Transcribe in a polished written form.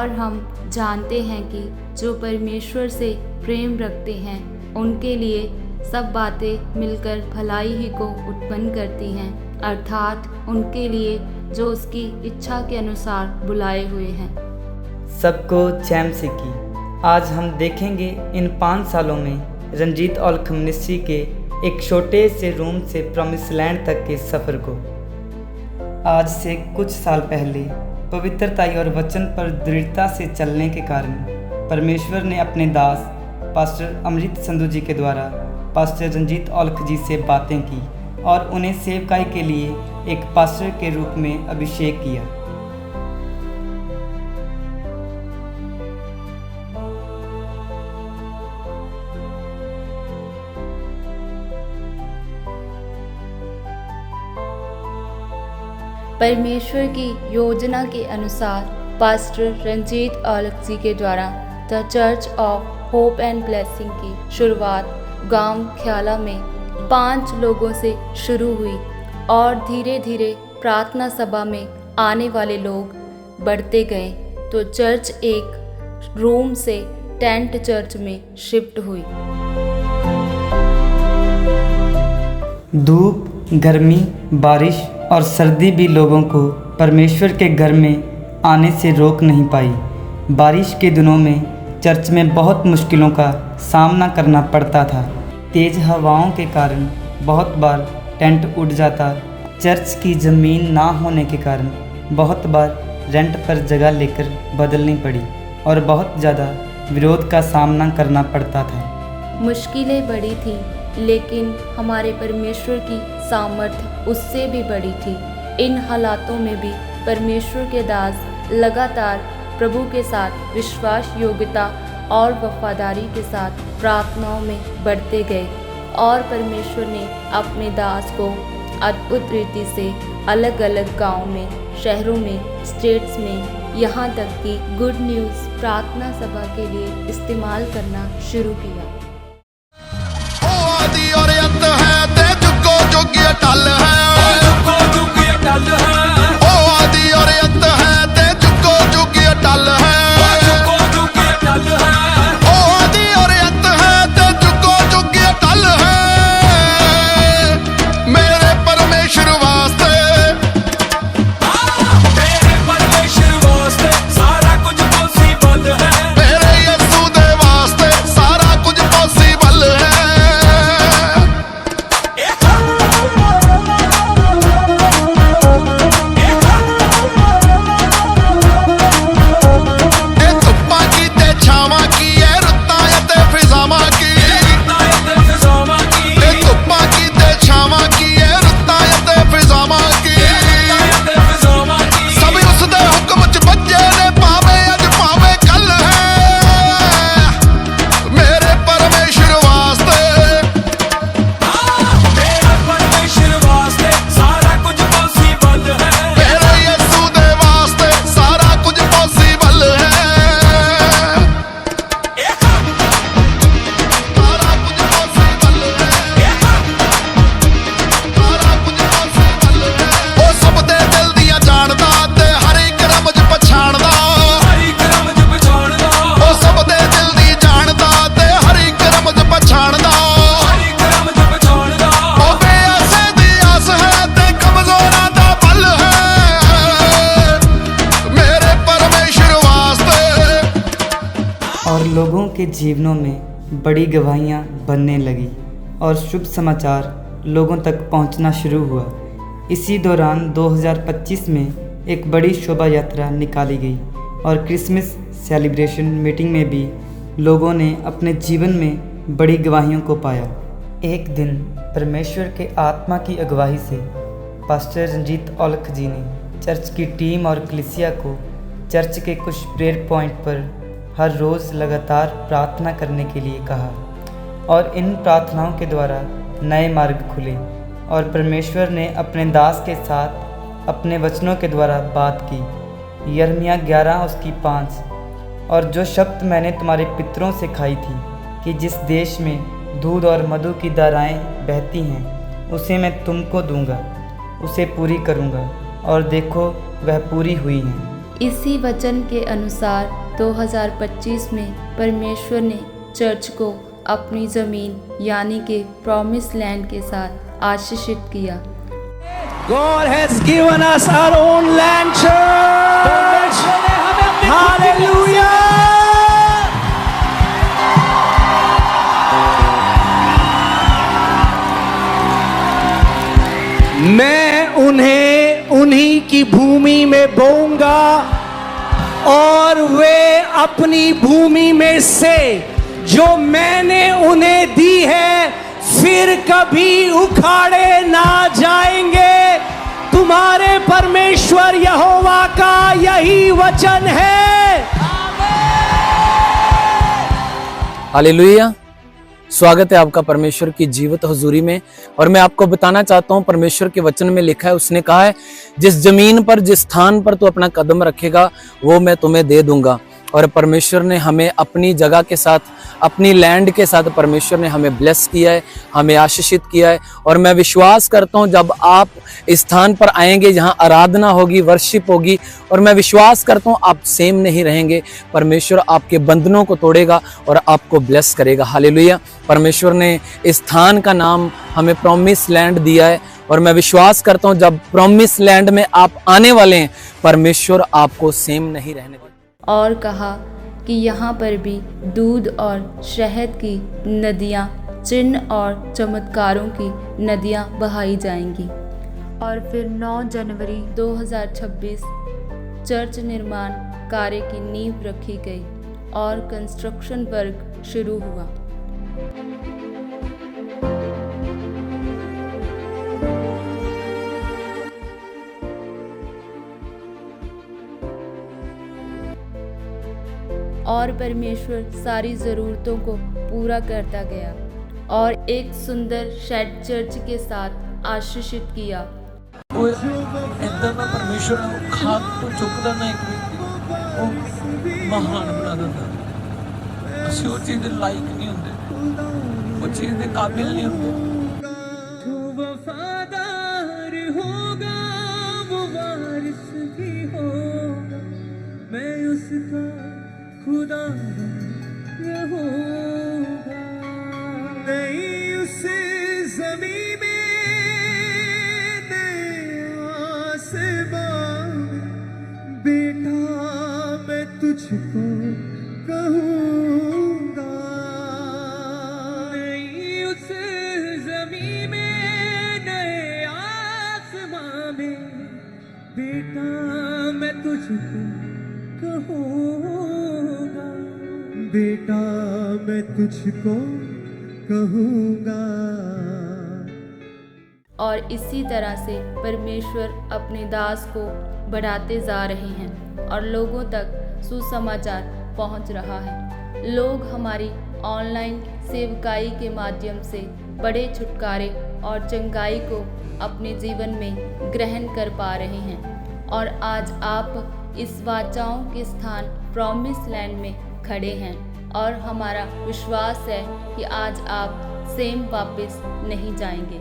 और हम जानते हैं कि जो परमेश्वर से प्रेम रखते हैं उनके लिए सब बातें मिलकर भलाई ही को उत्पन्न करती हैं, अर्थात उनके लिए जो उसकी इच्छा के अनुसार बुलाए हुए हैं। सबको जैम से की। आज हम देखेंगे इन 5 सालों में रंजीत औलख मिनिस्ट्री के एक छोटे से रूम से प्रॉमिस लैंड तक के सफ़र को। आज से कुछ साल पहले पवित्रता और वचन पर दृढ़ता से चलने के कारण परमेश्वर ने अपने दास पास्टर अमृत संधू जी के द्वारा पास्टर रंजीत औलख जी से बातें की और उन्हें सेवकाई के लिए एक पास्टर के रूप में अभिषेक किया। परमेश्वर की योजना के अनुसार पास्टर रंजीत औलख जी के द्वारा the church of hope and blessing की शुरुआत गांव ख्याला में 5 लोगों से शुरू हुई और धीरे धीरे प्रार्थना सभा में आने वाले लोग बढ़ते गए तो चर्च एक रूम से टेंट चर्च में शिफ्ट हुई। धूप, गर्मी, बारिश और सर्दी भी लोगों को परमेश्वर के घर में आने से रोक नहीं पाई। बारिश के दिनों में चर्च में बहुत मुश्किलों का सामना करना पड़ता था। तेज़ हवाओं के कारण बहुत बार टेंट उड़ जाता। चर्च की ज़मीन ना होने के कारण बहुत बार रेंट पर जगह लेकर बदलनी पड़ी और बहुत ज़्यादा विरोध का सामना करना पड़ता था। मुश्किलें बड़ी थी, लेकिन हमारे परमेश्वर की सामर्थ्य उससे भी बड़ी थी। इन हालातों में भी परमेश्वर के दास लगातार प्रभु के साथ विश्वास योग्यता और वफादारी के साथ प्रार्थनाओं में बढ़ते गए और परमेश्वर ने अपने दास को अद्भुत रीति से अलग अलग गांवों में, शहरों में, स्टेट्स में, यहाँ तक कि गुड न्यूज़ प्रार्थना सभा के लिए इस्तेमाल करना शुरू किया। और लोगों के जीवनों में बड़ी गवाहियाँ बनने लगी और शुभ समाचार लोगों तक पहुंचना शुरू हुआ। इसी दौरान 2025 में एक बड़ी शोभा यात्रा निकाली गई और क्रिसमस सेलिब्रेशन मीटिंग में भी लोगों ने अपने जीवन में बड़ी गवाहियों को पाया। एक दिन परमेश्वर के आत्मा की अगुवाई से पास्टर रंजीत औलख जी ने चर्च की टीम और कलीसिया को चर्च के कुछ प्रेयर पॉइंट पर हर रोज़ लगातार प्रार्थना करने के लिए कहा और इन प्रार्थनाओं के द्वारा नए मार्ग खुले और परमेश्वर ने अपने दास के साथ अपने वचनों के द्वारा बात की। यिर्मयाह 11 उसकी 5, और जो शब्द मैंने तुम्हारे पितरों से खाई थी कि जिस देश में दूध और मधु की धाराएं बहती हैं उसे मैं तुमको दूंगा, उसे पूरी करूंगा, और देखो वह पूरी हुई हैं। इसी वचन के अनुसार 2025 में परमेश्वर ने चर्च को अपनी ज़मीन यानी कि प्रॉमिस लैंड के साथ आशीषित किया। God has given us our own land, church. Hallelujah. मैं उन्हें उन्हीं की भूमि में बोऊंगा और वे अपनी भूमि में से जो मैंने उन्हें दी है फिर कभी उखाड़े ना जाएंगे। तुम्हारे परमेश्वर यहोवा का यही वचन है। हालेलुया। स्वागत है आपका परमेश्वर की जीवित हुजूरी में। और मैं आपको बताना चाहता हूं, परमेश्वर के वचन में लिखा है, उसने कहा है जिस जमीन पर, जिस स्थान पर तू अपना कदम रखेगा वो मैं तुम्हें दे दूंगा। और परमेश्वर ने हमें अपनी जगह के साथ, अपनी लैंड के साथ परमेश्वर ने हमें ब्लेस किया है, हमें आशीषित किया है। और मैं विश्वास करता हूं जब आप इस स्थान पर आएंगे जहां आराधना होगी, वर्शिप होगी, और मैं विश्वास करता हूं आप सेम नहीं रहेंगे। परमेश्वर आपके बंधनों को तोड़ेगा और आपको ब्लेस करेगा। हालेलुया। परमेश्वर ने इस स्थान का नाम हमें प्रॉमिस लैंड दिया है और मैं विश्वास करता हूं जब प्रॉमिस लैंड में आप आने वाले हैं, परमेश्वर आपको सेम नहीं रहने देगा। और कहा कि यहाँ पर भी दूध और शहद की नदियाँ, चिन्ह और चमत्कारों की नदियाँ बहाई जाएंगी। और फिर 9 जनवरी 2026 चर्च निर्माण कार्य की नींव रखी गई और कंस्ट्रक्शन वर्क शुरू हुआ। और परमेश्वर सारी ज़रूरतों को पूरा करता गया और एक सुंदर शेड चर्च के साथ आशीषित किया। इदां दा परमेश्वर खाद तो चुकदा ना एक व्यक्ति ਉਹ महान बना दिंदा। ਅਸੀਂ ਉਹ ਚੀਜ਼ ਦੇ ਲਾਇਕ ਨਹੀਂ ਹੁੰਦੇ, ਉਹ ਚੀਜ਼ ਦੇ ਕਾਬਿਲ नहीं ਹੁੰਦੇ। जो वफादार होगा वो वारिस भी होगा, मैं उसका खुदा रहूंगा। नहीं उस ज़मीन में, नए आसमां में, बेटा मैं तुझको कहूँगा। नहीं उस ज़मीन में, नए आसमां में, बेटा मैं तुझको कहूँगा, बेटा मैं तुझको कहूँगा। और इसी तरह से परमेश्वर अपने दास को बढ़ाते जा रहे हैं और लोगों तक सुसमाचार पहुंच रहा है। लोग हमारी ऑनलाइन सेवकाई के माध्यम से बड़े छुटकारे और चंगाई को अपने जीवन में ग्रहण कर पा रहे हैं। और आज आप इस वाचाओं के स्थान प्रॉमिस लैंड में खड़े हैं और हमारा विश्वास है कि आज आप सेम वापस नहीं जाएंगे।